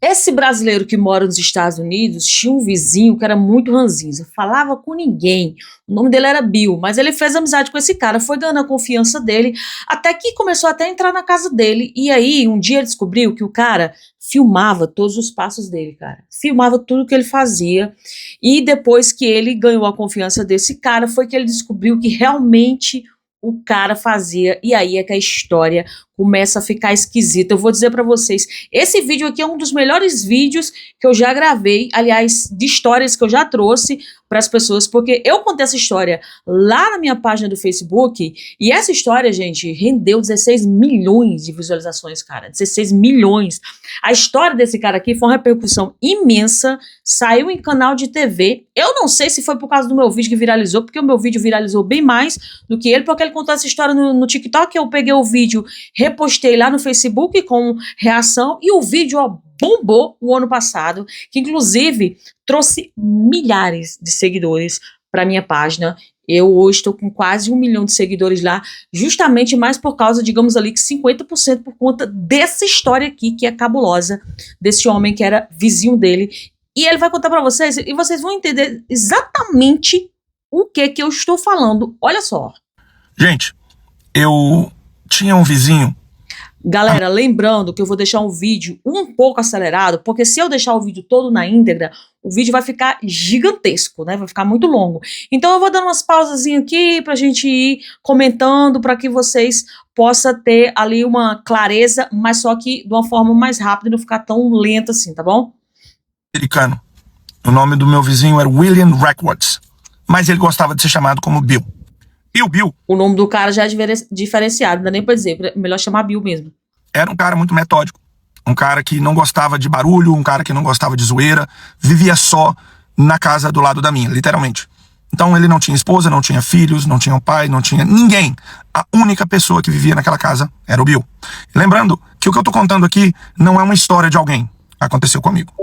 Esse brasileiro que mora nos Estados Unidos tinha um vizinho que era muito ranzinza, falava com ninguém. O nome dele era Bill, mas ele fez amizade com esse cara, foi ganhando a confiança dele, até que começou até a entrar na casa dele. E aí, um dia ele descobriu que o cara filmava todos os passos dele, cara. Filmava tudo que ele fazia. E depois que ele ganhou a confiança desse cara, foi que ele descobriu que realmente o cara fazia. E aí é que a história começa a ficar esquisita. Eu vou dizer pra vocês, esse vídeo aqui é um dos melhores vídeos que eu já gravei, aliás, de histórias que eu já trouxe para as pessoas, porque eu contei essa história lá na minha página do Facebook, e essa história, gente, rendeu 16 milhões de visualizações, cara, 16 milhões. A história desse cara aqui foi uma repercussão imensa, saiu em canal de TV, eu não sei se foi por causa do meu vídeo que viralizou, porque o meu vídeo viralizou bem mais do que ele, porque ele contou essa história no TikTok, eu peguei o vídeo, repostei lá no Facebook com reação, e o vídeo, ó, bombou o ano passado, que inclusive trouxe milhares de seguidores para minha página. Eu hoje estou com quase 1 milhão de seguidores lá, justamente mais por causa, digamos ali, que 50% por conta dessa história aqui, que é cabulosa, desse homem que era vizinho dele. E ele vai contar para vocês, e vocês vão entender exatamente o que eu estou falando. Olha só. Gente, eu tinha um vizinho. Galera, lembrando que eu vou deixar um vídeo um pouco acelerado, porque se eu deixar o vídeo todo na íntegra, o vídeo vai ficar gigantesco, né? Vai ficar muito longo. Então eu vou dando umas pausazinhas aqui pra gente ir comentando, para que vocês possam ter ali uma clareza, mas só que de uma forma mais rápida e não ficar tão lenta assim, tá bom? Americano. O nome do meu vizinho era William Reckwards, mas ele gostava de ser chamado como Bill. E o Bill... O nome do cara já é diferenciado, não dá nem pra dizer, melhor chamar Bill mesmo. Era um cara muito metódico, um cara que não gostava de barulho, um cara que não gostava de zoeira, vivia só na casa do lado da minha, literalmente. Então ele não tinha esposa, não tinha filhos, não tinha pai, não tinha ninguém. A única pessoa que vivia naquela casa era o Bill. Lembrando que o que eu tô contando aqui não é uma história de alguém. Aconteceu comigo.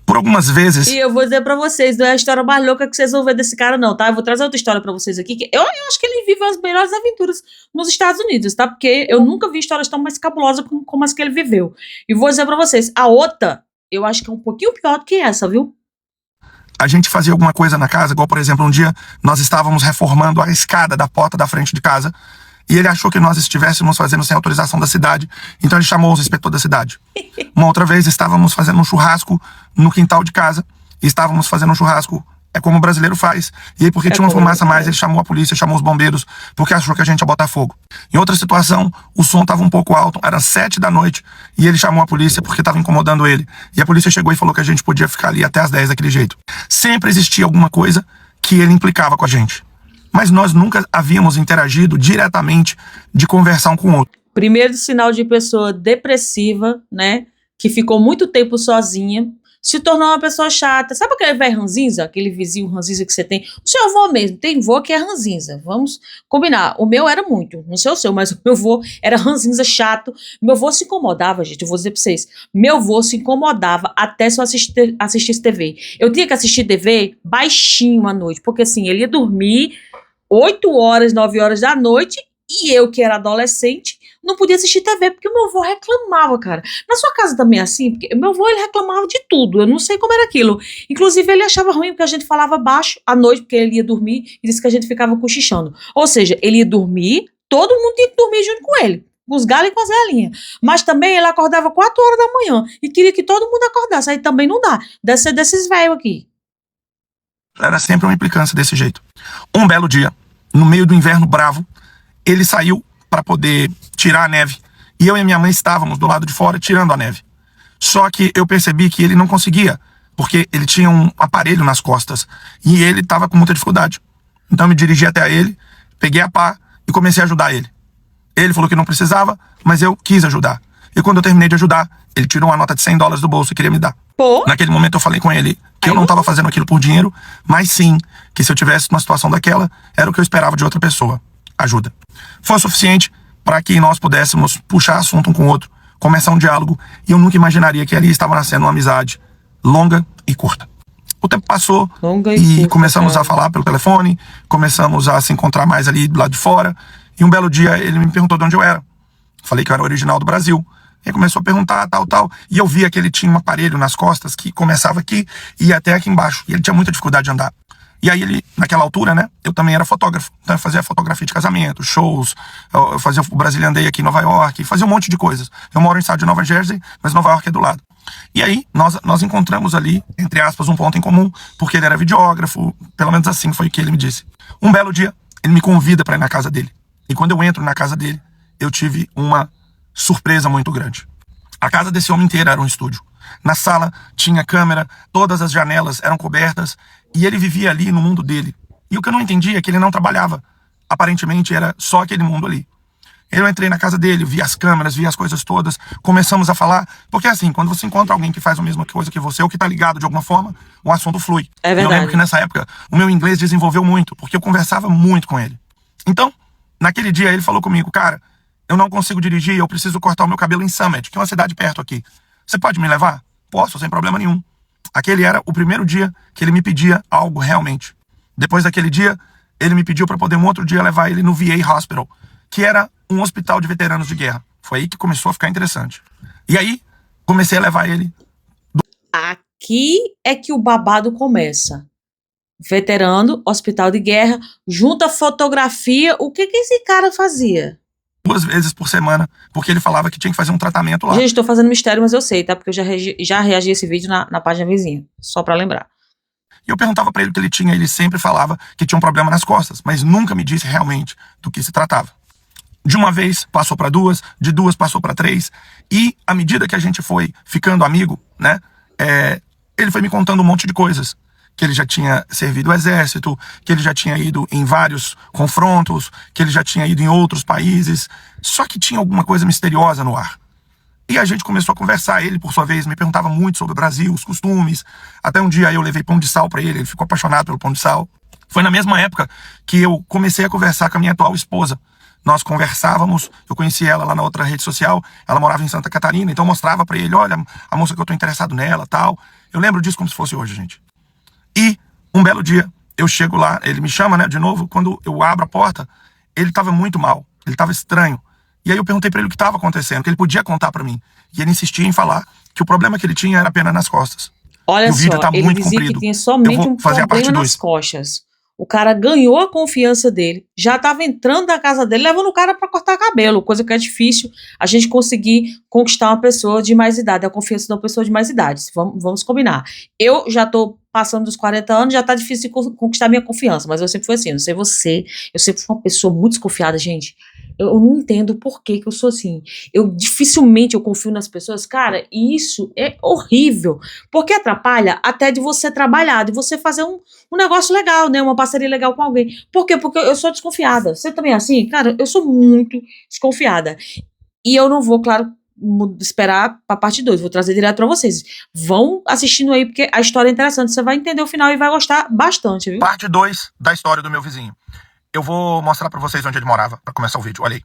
Por algumas vezes... E eu vou dizer pra vocês, não é a história mais louca que vocês vão ver desse cara não, tá? Eu vou trazer outra história pra vocês aqui, que eu acho que ele vive as melhores aventuras nos Estados Unidos, tá? Porque eu nunca vi histórias tão mais cabulosas como as que ele viveu. E vou dizer pra vocês, a outra, eu acho que é um pouquinho pior do que essa, viu? A gente fazia alguma coisa na casa, igual, por exemplo, um dia nós estávamos reformando a escada da porta da frente de casa, e ele achou que nós estivéssemos fazendo sem autorização da cidade, então ele chamou os inspetores da cidade. Uma outra vez estávamos fazendo um churrasco no quintal de casa, e estávamos fazendo um churrasco, é como o brasileiro faz, e aí porque tinha uma fumaça a mais, ele chamou a polícia, chamou os bombeiros, porque achou que a gente ia botar fogo. Em outra situação, o som estava um pouco alto, era 7 da noite, e ele chamou a polícia porque estava incomodando ele, e a polícia chegou e falou que a gente podia ficar ali até as 10 daquele jeito. Sempre existia alguma coisa que ele implicava com a gente. Mas nós nunca havíamos interagido diretamente de conversar um com o outro. Primeiro sinal de pessoa depressiva, né? Que ficou muito tempo sozinha, se tornou uma pessoa chata. Sabe aquele velho ranzinza? Aquele vizinho ranzinza que você tem? O seu avô mesmo, tem vô que é ranzinza. Vamos combinar. O meu era muito, não sei o seu, mas o meu vô era ranzinza chato. Meu vô se incomodava, gente, eu vou dizer pra vocês. Meu vô se incomodava até se eu assistisse TV. Eu tinha que assistir TV baixinho à noite, porque assim, ele ia dormir 8 horas, 9 horas da noite, e eu, que era adolescente, não podia assistir TV, porque o meu avô reclamava, cara. Na sua casa também é assim? Porque o meu avô, ele reclamava de tudo, eu não sei como era aquilo. Inclusive, ele achava ruim porque a gente falava baixo à noite, porque ele ia dormir, e disse que a gente ficava cochichando. Ou seja, ele ia dormir, todo mundo tinha que dormir junto com ele, com os galos e com as galinhas. Mas também ele acordava 4 horas da manhã, e queria que todo mundo acordasse, aí também não dá. Deve ser desses velhos aqui. Era sempre uma implicância desse jeito. Um belo dia, no meio do inverno bravo, ele saiu para poder tirar a neve. E eu e a minha mãe estávamos do lado de fora tirando a neve. Só que eu percebi que ele não conseguia, porque ele tinha um aparelho nas costas. E ele estava com muita dificuldade. Então eu me dirigi até ele, peguei a pá e comecei a ajudar ele. Ele falou que não precisava, mas eu quis ajudar. E quando eu terminei de ajudar, ele tirou uma nota de $100 do bolso e queria me dar. Pô. Naquele momento eu falei com ele que eu não estava fazendo aquilo por dinheiro, mas sim, que se eu tivesse numa situação daquela, era o que eu esperava de outra pessoa. Ajuda. Foi o suficiente para que nós pudéssemos puxar assunto um com o outro, começar um diálogo, e eu nunca imaginaria que ali estava nascendo uma amizade longa e curta. O tempo passou e começamos a falar pelo telefone, começamos a se encontrar mais ali do lado de fora, e um belo dia ele me perguntou de onde eu era. Falei que eu era original do Brasil, Ele começou a perguntar, tal. E eu via que ele tinha um aparelho nas costas que começava aqui e ia até aqui embaixo. E ele tinha muita dificuldade de andar. E aí ele, naquela altura, né, eu também era fotógrafo. Então eu fazia fotografia de casamento, shows, eu fazia o Brazilian Day aqui em Nova York, fazia um monte de coisas. Eu moro em estado de Nova Jersey, mas Nova York é do lado. E aí nós encontramos ali, entre aspas, um ponto em comum, porque ele era videógrafo, pelo menos assim foi o que ele me disse. Um belo dia, ele me convida para ir na casa dele. E quando eu entro na casa dele, eu tive uma surpresa muito grande. A casa desse homem inteira era um estúdio. Na sala tinha câmera, todas as janelas eram cobertas e ele vivia ali no mundo dele. E o que eu não entendia é que ele não trabalhava. Aparentemente era só aquele mundo ali. Eu entrei na casa dele, vi as câmeras, vi as coisas todas, começamos a falar, porque assim, quando você encontra alguém que faz a mesma coisa que você, ou que tá ligado de alguma forma, o assunto flui. É verdade. Eu lembro que nessa época o meu inglês desenvolveu muito, porque eu conversava muito com ele. Então, naquele dia ele falou comigo, cara, eu não consigo dirigir, eu preciso cortar o meu cabelo em Summit, que é uma cidade perto aqui. Você pode me levar? Posso, sem problema nenhum. Aquele era o primeiro dia que ele me pedia algo realmente. Depois daquele dia, ele me pediu para poder um outro dia levar ele no VA Hospital, que era um hospital de veteranos de guerra. Foi aí que começou a ficar interessante. E aí, comecei a levar ele. Aqui é que o babado começa. Veterano, hospital de guerra, junta fotografia. O que esse cara fazia? 2 vezes por semana, porque ele falava que tinha que fazer um tratamento lá. Gente, tô fazendo mistério, mas eu sei, tá? Porque eu já reagi a esse vídeo na página vizinha. Só pra lembrar. E eu perguntava pra ele o que ele tinha, ele sempre falava que tinha um problema nas costas, mas nunca me disse realmente do que se tratava. De uma vez passou para 2, de 2 passou para 3, e à medida que a gente foi ficando amigo, né, ele foi me contando um monte de coisas. Que ele já tinha servido o exército, que ele já tinha ido em vários confrontos, que ele já tinha ido em outros países, só que tinha alguma coisa misteriosa no ar. E a gente começou a conversar, ele por sua vez me perguntava muito sobre o Brasil, os costumes, até um dia eu levei pão de sal para ele ficou apaixonado pelo pão de sal. Foi na mesma época que eu comecei a conversar com a minha atual esposa. Nós conversávamos, eu conheci ela lá na outra rede social, ela morava em Santa Catarina, então eu mostrava para ele, olha, a moça que eu tô interessado nela, tal. Eu lembro disso como se fosse hoje, gente. E um belo dia, eu chego lá, ele me chama, né, de novo, quando eu abro a porta, ele estava muito mal, ele estava estranho. E aí eu perguntei para ele o que estava acontecendo, que ele podia contar para mim. E ele insistia em falar que o problema que ele tinha era apenas nas costas. Olha o vídeo só, tá ele muito dizia comprido. que tinha somente um problema nas costas. O cara ganhou a confiança dele, já estava entrando na casa dele, levando o cara para cortar cabelo, coisa que é difícil a gente conseguir conquistar uma pessoa de mais idade, a confiança de uma pessoa de mais idade. Vamos combinar. Eu já tô passando dos 40 anos, já tá difícil de conquistar minha confiança, mas eu sempre fui assim, não sei você, eu sempre fui uma pessoa muito desconfiada, gente. Eu não entendo por que eu sou assim. Eu dificilmente eu confio nas pessoas. Cara, isso é horrível. Porque atrapalha até de você trabalhar, de você fazer um negócio legal, né? Uma parceria legal com alguém. Por quê? Porque eu sou desconfiada. Você também é assim? Cara, eu sou muito desconfiada. E eu não vou, claro, esperar pra parte 2. Vou trazer direto pra vocês. Vão assistindo aí, porque a história é interessante. Você vai entender o final e vai gostar bastante, viu? Parte 2 da história do meu vizinho. Eu vou mostrar pra vocês onde ele morava, pra começar o vídeo, olha aí.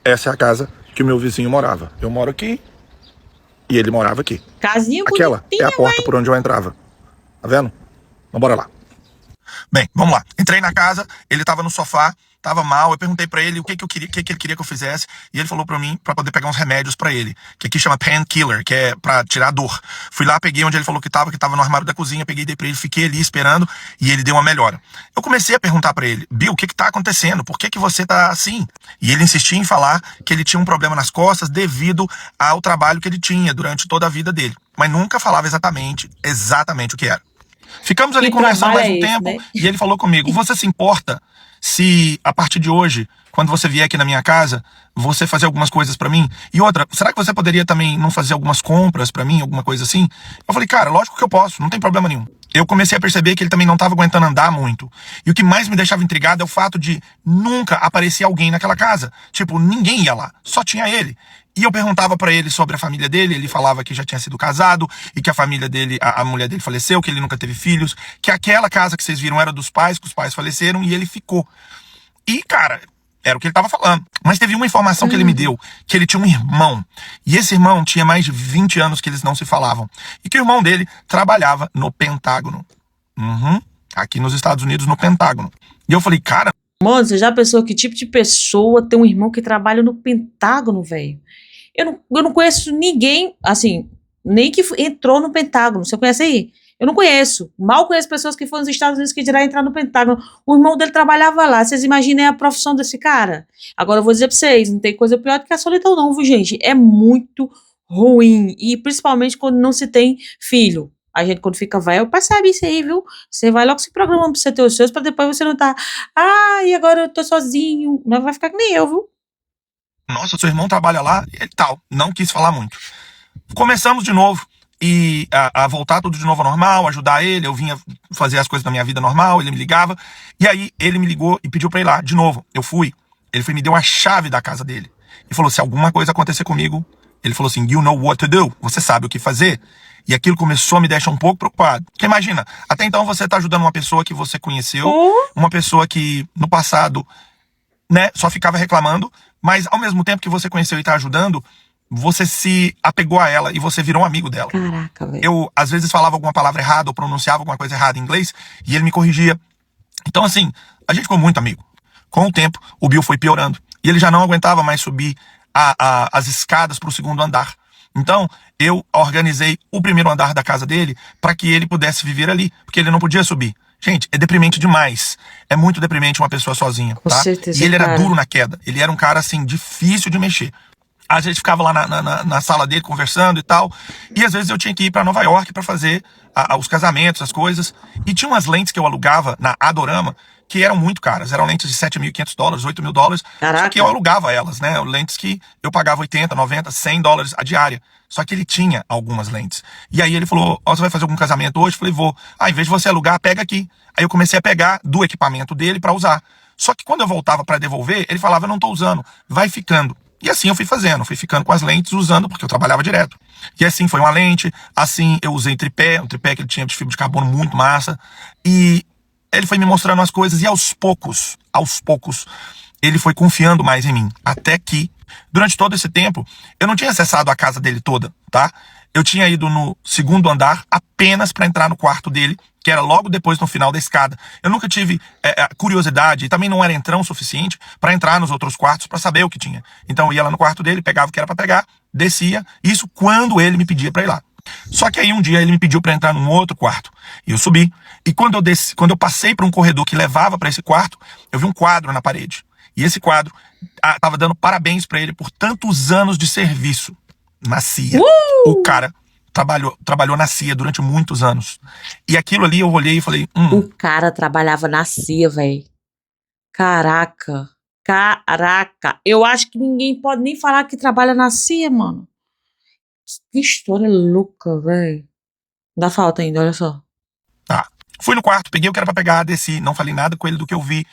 Essa é a casa que o meu vizinho morava. Eu moro aqui e ele morava aqui. Casinha Aquela é a porta por onde eu entrava. Tá vendo? Então bora lá. Bem, vamos lá. Entrei na casa, ele tava no sofá, tava mal, eu perguntei pra ele o que eu queria, o que ele queria que eu fizesse, e ele falou pra mim pra poder pegar uns remédios pra ele, que aqui chama painkiller, que é pra tirar a dor. Fui lá, peguei onde ele falou que tava no armário da cozinha, peguei, dei pra ele, fiquei ali esperando, e ele deu uma melhora. Eu comecei a perguntar pra ele, Bill, o que tá acontecendo? Por que você tá assim? E ele insistia em falar que ele tinha um problema nas costas devido ao trabalho que ele tinha durante toda a vida dele, mas nunca falava exatamente o que era. Ficamos ali conversando mais um tempo, né? E ele falou comigo, você se importa se a partir de hoje, quando você vier aqui na minha casa, você fazer algumas coisas pra mim? E outra, será que você poderia também não fazer algumas compras pra mim, alguma coisa assim? Eu falei, cara, lógico que eu posso, não tem problema nenhum. Eu comecei a perceber que ele também não estava aguentando andar muito. E o que mais me deixava intrigado é o fato de nunca aparecer alguém naquela casa. Tipo, ninguém ia lá, só tinha ele. E eu perguntava pra ele sobre a família dele, ele falava que já tinha sido casado e que a família dele, a mulher dele faleceu, que ele nunca teve filhos, que aquela casa que vocês viram era dos pais, que os pais faleceram e ele ficou. E, cara, era o que ele tava falando. Mas teve uma informação que ele me deu, que ele tinha um irmão. E esse irmão tinha mais de 20 anos que eles não se falavam. E que o irmão dele trabalhava no Pentágono. Aqui nos Estados Unidos, no Pentágono. E eu falei, cara... Mano, você já pensou que tipo de pessoa tem um irmão que trabalha no Pentágono, velho? Eu não conheço ninguém, assim, nem que entrou no Pentágono. Você conhece aí? Eu não conheço. Mal conheço pessoas que foram nos Estados Unidos que dirá entrar no Pentágono. O irmão dele trabalhava lá. Vocês imaginem a profissão desse cara? Agora eu vou dizer pra vocês, não tem coisa pior do que a solidão não, viu, gente? É muito ruim. E principalmente quando não se tem filho. A gente, quando fica velho, percebe isso aí, viu? Você vai logo se programando pra você ter os seus, pra depois você não tá. Ah, e agora eu tô sozinho. Não vai ficar que nem eu, viu? Nossa, seu irmão trabalha lá e tal. Não quis falar muito. Começamos de novo e a voltar tudo de novo ao normal, ajudar ele. Eu vinha fazer as coisas da minha vida normal, ele me ligava. E aí ele me ligou e pediu pra ir lá de novo. Eu fui. Ele foi, me deu a chave da casa dele. E falou, se alguma coisa acontecer comigo, ele falou assim, you know what to do. Você sabe o que fazer. E aquilo começou a me deixar um pouco preocupado. Porque imagina, até então você tá ajudando uma pessoa que você conheceu, uma pessoa que no passado, né, só ficava reclamando, mas ao mesmo tempo que você conheceu e tá ajudando, você se apegou a ela e você virou um amigo dela. Caraca, velho. Eu, às vezes, falava alguma palavra errada ou pronunciava alguma coisa errada em inglês e ele me corrigia. Então, assim, a gente ficou muito amigo. Com o tempo, o Bill foi piorando. E ele já não aguentava mais subir as escadas para o segundo andar. Então, eu organizei o primeiro andar da casa dele para que ele pudesse viver ali, porque ele não podia subir. Gente, é deprimente demais. É muito deprimente uma pessoa sozinha, Com tá? certeza, E ele era cara. duro na queda. Ele era um cara, assim, difícil de mexer. Às vezes ficava lá na sala dele conversando e tal. E às vezes eu tinha que ir para Nova York para fazer os casamentos, as coisas. E tinha umas lentes que eu alugava na Adorama que eram muito caras. Eram lentes de $7.500, $8.000. Caraca. Só que eu alugava elas, né? Lentes que eu pagava 80, 90, $100 a diária. Só que ele tinha algumas lentes. E aí ele falou, ó, você vai fazer algum casamento hoje? Eu falei, vou. Em vez de você alugar, pega aqui. Aí eu comecei a pegar do equipamento dele para usar. Só que quando eu voltava para devolver, ele falava, eu não tô usando. Vai ficando. E assim eu fui fazendo, fui ficando com as lentes, usando, porque eu trabalhava direto. E assim foi uma lente, assim eu usei tripé, um tripé que ele tinha de fibra de carbono muito massa. E ele foi me mostrando as coisas e aos poucos, ele foi confiando mais em mim. Até que, durante todo esse tempo, eu não tinha acessado a casa dele toda, tá? Eu tinha ido no segundo andar apenas para entrar no quarto dele, que era logo depois no final da escada. Eu nunca tive curiosidade e também não era entrão suficiente para entrar nos outros quartos para saber o que tinha. Então eu ia lá no quarto dele, pegava o que era para pegar, descia, isso quando ele me pedia para ir lá. Só que aí um dia ele me pediu para entrar num outro quarto. E eu subi. E quando eu passei por um corredor que levava para esse quarto, eu vi um quadro na parede. E esse quadro tava dando parabéns para ele por tantos anos de serviço na CIA. O cara trabalhou na CIA durante muitos anos. E aquilo ali eu olhei e falei, O cara trabalhava na CIA, velho. Caraca. Eu acho que ninguém pode nem falar que trabalha na CIA, mano. Que história louca, velho. Dá falta ainda, olha só. Fui no quarto, peguei o que era pra pegar, desci, não falei nada com ele do que eu vi.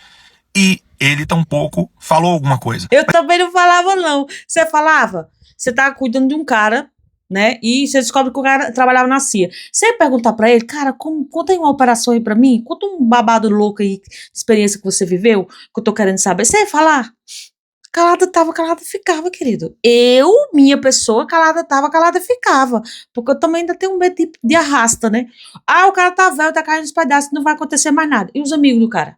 E ele tampouco falou alguma coisa. Eu também não falava, não. Você falava? Você tava cuidando de um cara, né? E você descobre que o cara trabalhava na CIA. Você ia perguntar pra ele, cara, conta aí uma operação aí pra mim? Conta um babado louco aí, de experiência que você viveu, que eu tô querendo saber. Você ia falar? Calada tava, calada ficava, querido. Eu, minha pessoa, calada tava, calada ficava. Porque eu também ainda tenho medo de arrasta, né? O cara tá velho, tá caindo nos pedaços, não vai acontecer mais nada. E os amigos do cara?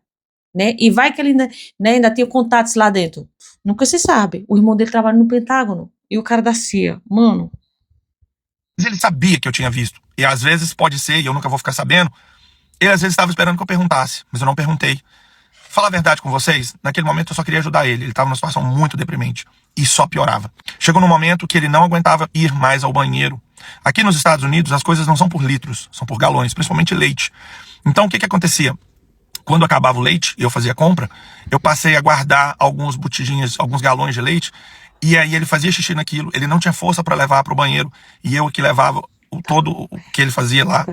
Né? E vai que ele ainda tem contatos lá dentro. Nunca se sabe. O irmão dele trabalha no Pentágono. E o cara da CIA. Mano. Mas ele sabia que eu tinha visto. E às vezes pode ser, e eu nunca vou ficar sabendo, ele às vezes estava esperando que eu perguntasse. Mas eu não perguntei. Falar a verdade com vocês, naquele momento eu só queria ajudar ele. Ele estava numa situação muito deprimente. E só piorava. Chegou num momento que ele não aguentava ir mais ao banheiro. Aqui nos Estados Unidos, as coisas não são por litros, são por galões, principalmente leite. Então, o que acontecia? Quando acabava o leite e eu fazia compra, eu passei a guardar alguns botijinhas, alguns galões de leite. E aí ele fazia xixi naquilo. Ele não tinha força para levar para o banheiro. E eu que levava todo o que ele fazia lá.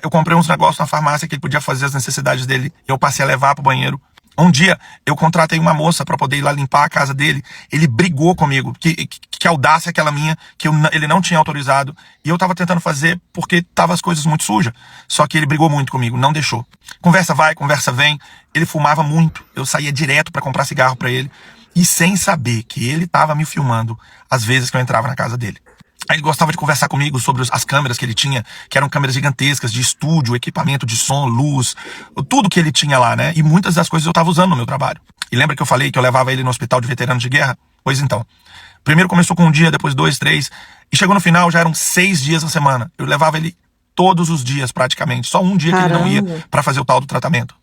Eu comprei uns negócios na farmácia que ele podia fazer as necessidades dele. Eu passei a levar pro banheiro. Um dia, eu contratei uma moça para poder ir lá limpar a casa dele. Ele brigou comigo. Que audácia aquela minha, que ele não tinha autorizado. E eu tava tentando fazer porque tava as coisas muito sujas. Só que ele brigou muito comigo, não deixou. Conversa vai, conversa vem. Ele fumava muito. Eu saía direto para comprar cigarro para ele. E sem saber que ele tava me filmando às vezes que eu entrava na casa dele. Aí ele gostava de conversar comigo sobre as câmeras que ele tinha, que eram câmeras gigantescas de estúdio, equipamento de som, luz, tudo que ele tinha lá, né? E muitas das coisas eu tava usando no meu trabalho. E lembra que eu falei que eu levava ele no hospital de veteranos de guerra? Pois então, Primeiro começou com um dia, depois 2, 3. E chegou no final, já eram 6 dias na semana. Eu levava ele todos os dias, praticamente. Só um dia que ele não ia pra fazer o tal do tratamento.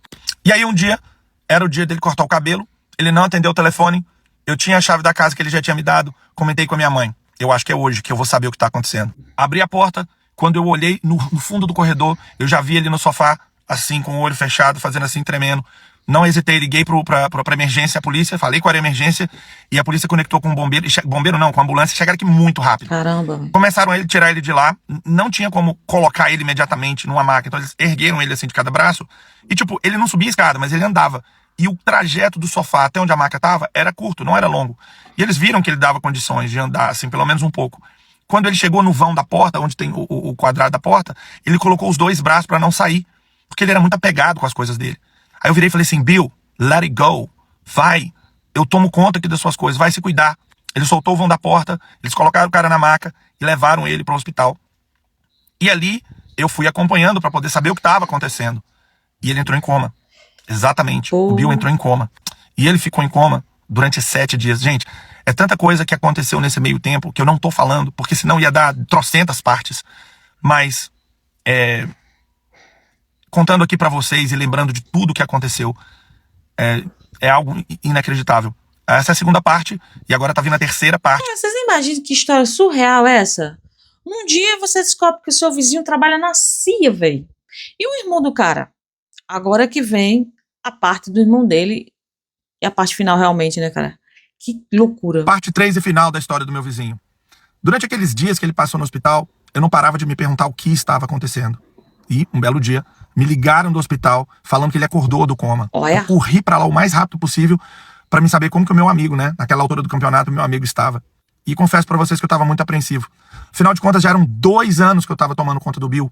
E aí um dia, era o dia dele cortar o cabelo. Ele não atendeu o telefone. Eu tinha a chave da casa que ele já tinha me dado. Comentei com a minha mãe. Eu acho que é hoje que eu vou saber o que tá acontecendo. Abri a porta. Quando eu olhei no fundo do corredor, eu já vi ele no sofá, assim, com o olho fechado, fazendo assim, tremendo. Não hesitei, liguei pra emergência, a polícia, falei com a emergência, e a polícia conectou com o bombeiro, bombeiro não, com a ambulância, chegaram aqui muito rápido. Caramba. Começaram a tirar ele de lá, não tinha como colocar ele imediatamente numa maca, então eles ergueram ele assim de cada braço, e tipo, ele não subia a escada, mas ele andava. E o trajeto do sofá até onde a maca tava era curto, não era longo. E eles viram que ele dava condições de andar, assim, pelo menos um pouco. Quando ele chegou no vão da porta, onde tem o quadrado da porta, ele colocou os 2 braços pra não sair, porque ele era muito apegado com as coisas dele. Aí eu virei e falei assim, Bill, let it go, vai, eu tomo conta aqui das suas coisas, vai se cuidar. Ele soltou o vão da porta, eles colocaram o cara na maca e levaram ele pro hospital. E ali eu fui acompanhando pra poder saber o que estava acontecendo. E ele entrou em coma. Exatamente, o Bill entrou em coma. E ele ficou em coma durante 7 dias. Gente, é tanta coisa que aconteceu nesse meio tempo que eu não tô falando, porque senão ia dar trocentas partes. Mas, contando aqui pra vocês e lembrando de tudo que aconteceu, é algo inacreditável. Essa é a segunda parte, e agora tá vindo a terceira parte. Vocês imaginam que história surreal é essa? Um dia você descobre que o seu vizinho trabalha na CIA, velho. E o irmão do cara? Agora que vem a parte do irmão dele e a parte final realmente, né, cara? Que loucura. Parte 3 e final da história do meu vizinho. Durante aqueles dias que ele passou no hospital, eu não parava de me perguntar o que estava acontecendo. E, um belo dia, me ligaram do hospital falando que ele acordou do coma. Olha. Eu corri pra lá o mais rápido possível pra me saber como que o meu amigo, né? Naquela altura do campeonato, o meu amigo estava. E confesso pra vocês que eu tava muito apreensivo. Afinal de contas, já eram 2 anos que eu tava tomando conta do Bill.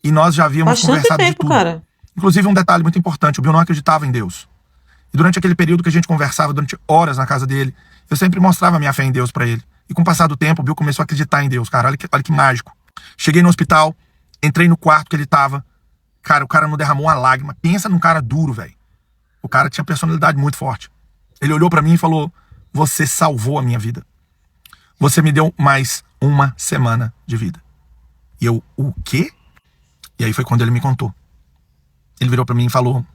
E nós já havíamos conversado de tudo. Cara. Inclusive, um detalhe muito importante, o Bill não acreditava em Deus. E durante aquele período que a gente conversava, durante horas na casa dele, eu sempre mostrava a minha fé em Deus pra ele. E com o passar do tempo, o Bill começou a acreditar em Deus, cara. Olha que mágico. Cheguei no hospital, entrei no quarto que ele tava. Cara, o cara não derramou uma lágrima. Pensa num cara duro, velho. O cara tinha personalidade muito forte. Ele olhou pra mim e falou, você salvou a minha vida. Você me deu mais 1 semana de vida. E eu, o quê? E aí foi quando ele me contou. Ele virou pra mim e falou,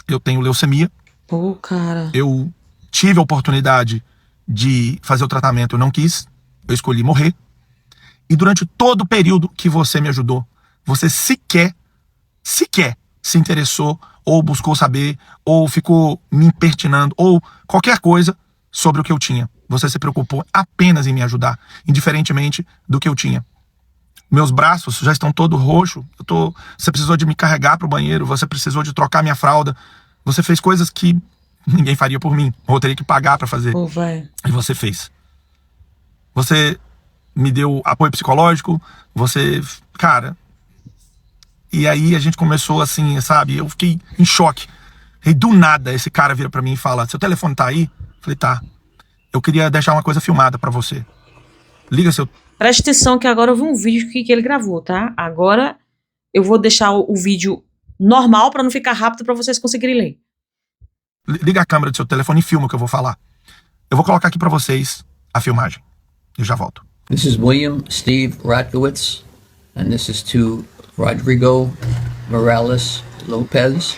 eu tenho leucemia. Pô, cara. Eu tive a oportunidade de fazer o tratamento, eu não quis. Eu escolhi morrer. E durante todo o período que você me ajudou, você sequer se interessou, ou buscou saber, ou ficou me impertinando, ou qualquer coisa sobre o que eu tinha. Você se preocupou apenas em me ajudar, indiferentemente do que eu tinha. Meus braços já estão todos roxos. Você precisou de me carregar pro banheiro, você precisou de trocar minha fralda. Você fez coisas que ninguém faria por mim, ou eu teria que pagar pra fazer. Pô, vai. E você fez. Você me deu apoio psicológico, você... Cara... E aí a gente começou assim, sabe? Eu fiquei em choque. E do nada esse cara vira pra mim e fala, seu telefone tá aí? Eu falei, tá. Eu queria deixar uma coisa filmada pra você. Liga seu... Preste atenção que agora eu vi um vídeo que ele gravou, tá? Agora eu vou deixar o vídeo normal pra não ficar rápido pra vocês conseguirem ler. Liga a câmera do seu telefone e filma o que eu vou falar. Eu vou colocar aqui pra vocês a filmagem. Eu já volto. This is William Steve Ratkowitz, and this is to Rodrigo Morales Lopez.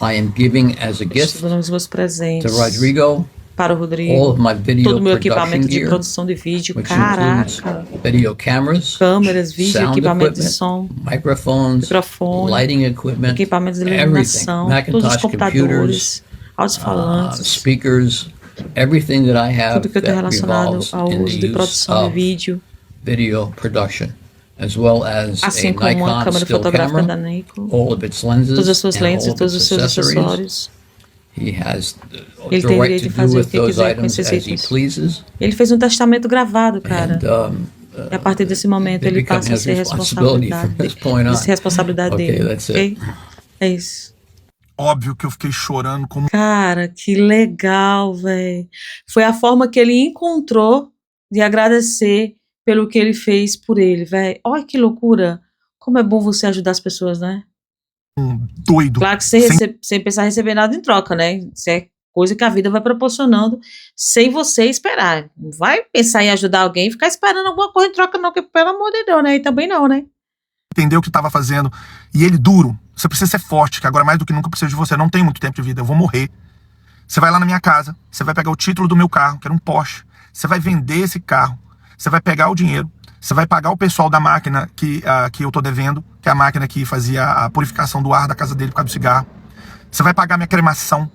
I am giving as a gift Estou dando os meus presentes to Rodrigo para o all Rodrigo. of my video Todo o meu production equipamento de gear, produção de vídeo. which includes Caraca. video cameras, Câmeras, vídeo, sound equipamento de equipment, som, microphones, microfone, lighting equipment, equipamentos de everything, iluminação, todos os Macintosh computadores, computers, alto-falantes, speakers, everything that I have tudo que eu tenho that relacionado revolves ao in uso the de use produção de of vídeo, video production, as well as assim a como a Nikon câmera still fotográfica da camera, Nikon, all of its lenses, todas as suas and lentes all e of todos its os seus accessories. acessórios. He has Ele the tem right direito de to do fazer o with que those quiser com items esses as he itens. pleases, Ele fez um testamento gravado, cara. and E a partir desse momento they ele become passa a his ser responsibility from this point on. responsabilidade Okay, dele. that's Ok? É isso. Óbvio que eu fiquei chorando como... Cara, que legal, velho. Foi a forma que ele encontrou de agradecer pelo que ele fez por ele, velho. Olha que loucura. Como é bom você ajudar as pessoas, né? doido. Claro que sem pensar em receber nada em troca, né? Isso é coisa que a vida vai proporcionando sem você esperar. Não vai pensar em ajudar alguém e ficar esperando alguma coisa em troca não, que pelo amor de Deus, né? E também não, né? Entendeu o que estava fazendo. E ele duro. Você precisa ser forte, que agora mais do que nunca eu preciso de você. Eu não tenho muito tempo de vida, eu vou morrer. Você vai lá na minha casa, você vai pegar o título do meu carro, que era um Porsche. Você vai vender esse carro. Você vai pegar o dinheiro. Você vai pagar o pessoal da máquina que eu tô devendo, que é a máquina que fazia a purificação do ar da casa dele por causa do cigarro. Você vai pagar minha cremação.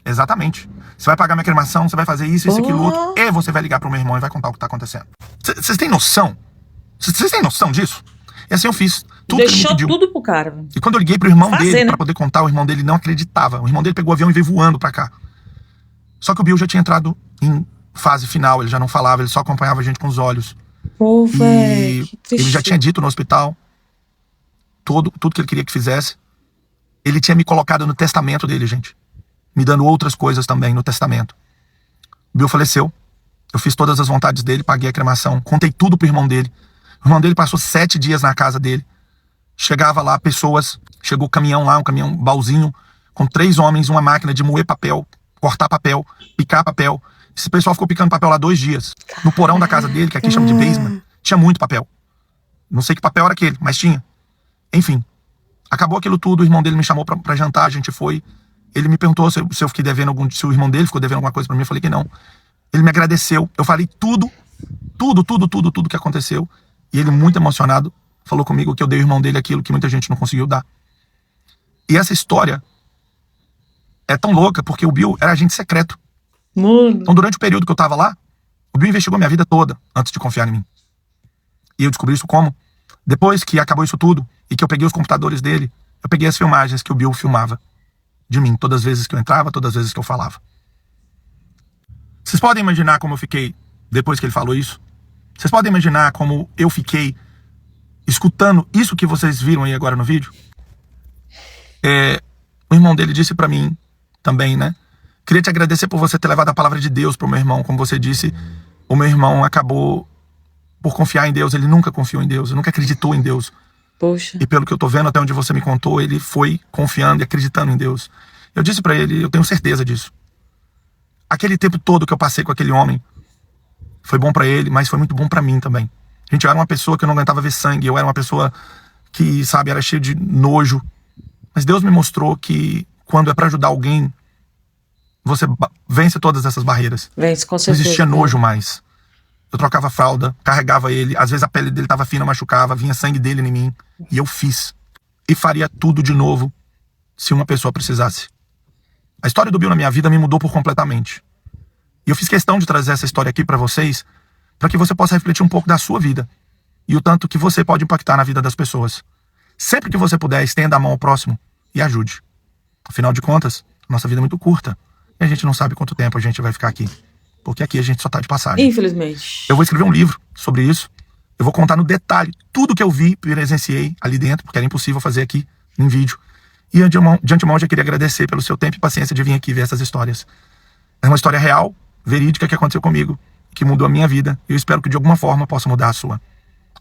Exatamente. Você vai pagar minha cremação, você vai fazer isso, aquilo, outro. E você vai ligar pro meu irmão e vai contar o que tá acontecendo. Vocês têm noção? Vocês têm noção disso? E assim eu fiz tudo que ele me pediu. Tudo pro cara. Velho. E quando eu liguei pro irmão dele, né? pra poder contar, o irmão dele não acreditava. O irmão dele pegou o avião e veio voando pra cá. Só que o Bill já tinha entrado em fase final, ele já não falava, ele só acompanhava a gente com os olhos. Pô, velho. Ele já tinha dito no hospital tudo que ele queria que fizesse. Ele tinha me colocado no testamento dele, gente. Me dando outras coisas também no testamento. O Bill faleceu. Eu fiz todas as vontades dele, paguei a cremação, contei tudo pro irmão dele. O irmão dele passou 7 dias na casa dele. Chegava lá pessoas, chegou o caminhão lá, um caminhão baúzinho, com 3 homens, uma máquina de moer papel, cortar papel, picar papel. Esse pessoal ficou picando papel lá 2 dias. No porão da casa dele, que aqui chama de basement, tinha muito papel. Não sei que papel era aquele, mas tinha. Enfim, acabou aquilo tudo, o irmão dele me chamou pra jantar, a gente foi. Ele me perguntou se eu fiquei devendo se o irmão dele ficou devendo alguma coisa pra mim, eu falei que não. Ele me agradeceu, eu falei tudo que aconteceu. E ele, muito emocionado, falou comigo que eu dei ao irmão dele aquilo que muita gente não conseguiu dar. E essa história é tão louca porque o Bill era agente secreto. Mano. Então, durante o período que eu tava lá, o Bill investigou minha vida toda antes de confiar em mim. E eu descobri isso como? Depois que acabou isso tudo e que eu peguei os computadores dele, eu peguei as filmagens que o Bill filmava de mim, todas as vezes que eu entrava, todas as vezes que eu falava. Vocês podem imaginar como eu fiquei depois que ele falou isso? Vocês podem imaginar como eu fiquei escutando isso que vocês viram aí agora no vídeo? O irmão dele disse pra mim também, né? Queria te agradecer por você ter levado a palavra de Deus pro meu irmão. Como você disse, o meu irmão acabou por confiar em Deus. Ele nunca confiou em Deus, ele nunca acreditou em Deus. Poxa. E pelo que eu tô vendo, até onde você me contou, ele foi confiando e acreditando em Deus. Eu disse pra ele, eu tenho certeza disso. Aquele tempo todo que eu passei com aquele homem foi bom pra ele, mas foi muito bom pra mim também. Gente, eu era uma pessoa que eu não aguentava ver sangue, eu era uma pessoa que, sabe, era cheio de nojo. Mas Deus me mostrou que quando é pra ajudar alguém, você vence todas essas barreiras. Vence, com Não certeza. existia nojo mais. Eu trocava fralda, carregava ele, às vezes a pele dele tava fina, machucava, vinha sangue dele em mim, e eu fiz. E faria tudo de novo se uma pessoa precisasse. A história do Bill na minha vida me mudou por completamente. E eu fiz questão de trazer essa história aqui pra vocês, para que você possa refletir um pouco da sua vida e o tanto que você pode impactar na vida das pessoas. Sempre que você puder, estenda a mão ao próximo e ajude. Afinal de contas, nossa vida é muito curta e a gente não sabe quanto tempo a gente vai ficar aqui, porque aqui a gente só tá de passagem. Infelizmente. Eu vou escrever um livro sobre isso. Eu vou contar no detalhe tudo que eu vi, presenciei ali dentro, porque era impossível fazer aqui em vídeo. E de antemão eu já queria agradecer pelo seu tempo e paciência de vir aqui ver essas histórias. É uma história real, verídica, que aconteceu comigo, que mudou a minha vida. E eu espero que de alguma forma possa mudar a sua.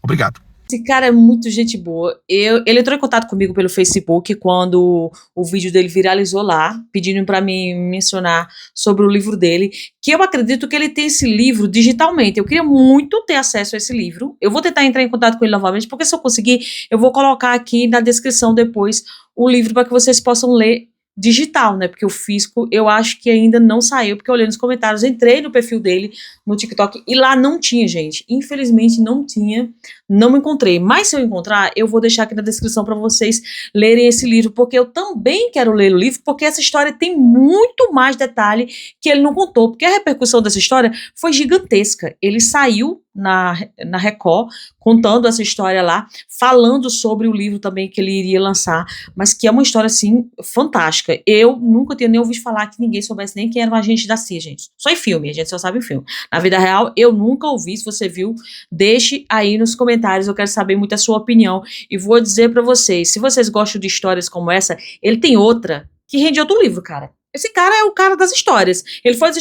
Obrigado. Esse cara é muito gente boa. Ele entrou em contato comigo pelo Facebook quando o vídeo dele viralizou lá, pedindo pra mim mencionar sobre o livro dele, que eu acredito que ele tem esse livro digitalmente. Eu queria muito ter acesso a esse livro. Eu vou tentar entrar em contato com ele novamente, porque se eu conseguir, eu vou colocar aqui na descrição depois o livro para que vocês possam ler digital, né? Porque o físico eu acho que ainda não saiu, porque eu olhei nos comentários, entrei no perfil dele no TikTok e lá não tinha, gente. Infelizmente não tinha, não me encontrei. Mas se eu encontrar, eu vou deixar aqui na descrição para vocês lerem esse livro, porque eu também quero ler o livro, porque essa história tem muito mais detalhe que ele não contou, porque a repercussão dessa história foi gigantesca. Ele saiu na Record, contando essa história lá, falando sobre o livro também que ele iria lançar, mas que é uma história, assim, fantástica. Eu nunca tinha nem ouvido falar que ninguém soubesse nem quem era um agente da CIA, gente. Só em filme, a gente só sabe em filme. Na vida real, eu nunca ouvi. Se você viu, deixe aí nos comentários, eu quero saber muito a sua opinião. E vou dizer pra vocês, se vocês gostam de histórias como essa, ele tem outra que rende outro livro, cara. Esse cara é o cara das histórias. Ele foi para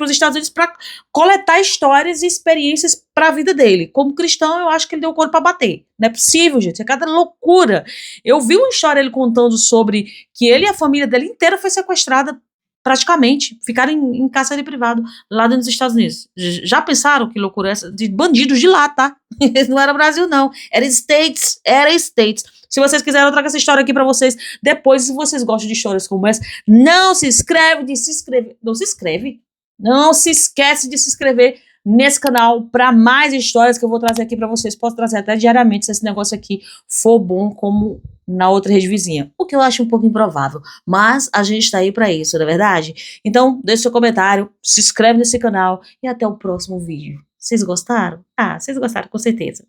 os Estados Unidos para coletar histórias e experiências para a vida dele. Como cristão, eu acho que ele deu couro para bater. Não é possível, gente. É cada loucura. Eu vi uma história ele contando sobre que ele e a família dele inteira foi sequestrada praticamente, ficaram em cárcere privado lá dentro dos Estados Unidos. Já pensaram que loucura é essa? De bandidos de lá, tá? Não era Brasil, não. Era States, era States. Se vocês quiserem, eu trago essa história aqui pra vocês depois. Se vocês gostam de histórias como essa, não se inscreve de se inscrever. Não se inscreve. Não se esquece de se inscrever nesse canal para mais histórias que eu vou trazer aqui para vocês. Posso trazer até diariamente se esse negócio aqui for bom como na outra rede vizinha. O que eu acho um pouco improvável, mas a gente tá aí para isso, não é verdade? Então, deixe seu comentário, se inscreve nesse canal e até o próximo vídeo. Vocês gostaram? Ah, vocês gostaram, com certeza.